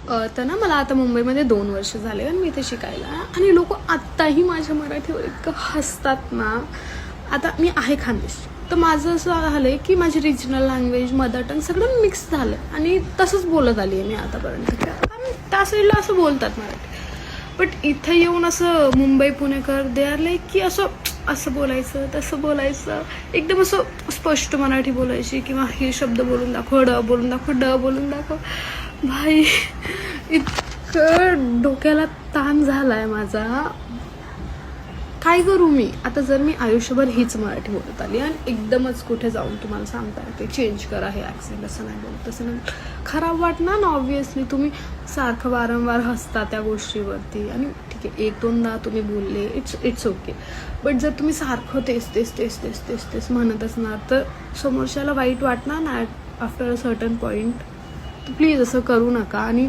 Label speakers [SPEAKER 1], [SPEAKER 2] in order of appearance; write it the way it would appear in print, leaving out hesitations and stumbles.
[SPEAKER 1] तर ना मला आता मुंबईमध्ये 2 वर्ष झाले आणि मी इथे शिकायला आणि लोक आत्ताही माझ्या मराठीवर इतकं हसतात ना. आता मी आहे खानदेशी, तर माझं असं झालं आहे की माझी रिजनल लँग्वेज मदर टंग सगळं मिक्स झालं आणि तसंच बोलत आली आहे मी आतापर्यंत. कारण त्या साईडला असं बोलतात मराठी, बट इथं येऊन असं मुंबई पुणेकर दे आर लाईक की असं बोलायचं तसं बोलायचं, एकदम असं स्पष्ट मराठी बोलायची किंवा हे शब्द बोलून दाखव, ड बोलून दाखव, ड बोलून दाखव. भाई इतकं डोक्याला ताण झालाय माझा. काय करू मी आता? जर मी आयुष्यभर हीच मराठी बोलत आली आणि एकदमच कुठे जाऊन तुम्हाला सांगता येते चेंज करा हे ॲक्सेंट, असं नाही बोलत, तसं नाही, खराब वाटणार ना ऑब्व्हियसली. तुम्ही सारखं वारंवार हसता त्या गोष्टीवरती आणि ठीक आहे 1-2दा तुम्ही बोलले, इट्स ओके. बट जर तुम्ही सारखं तेच म्हणत असणार तर समोरच्याला वाईट वाटणार ना after a certain point. Please असं करू नका. आणि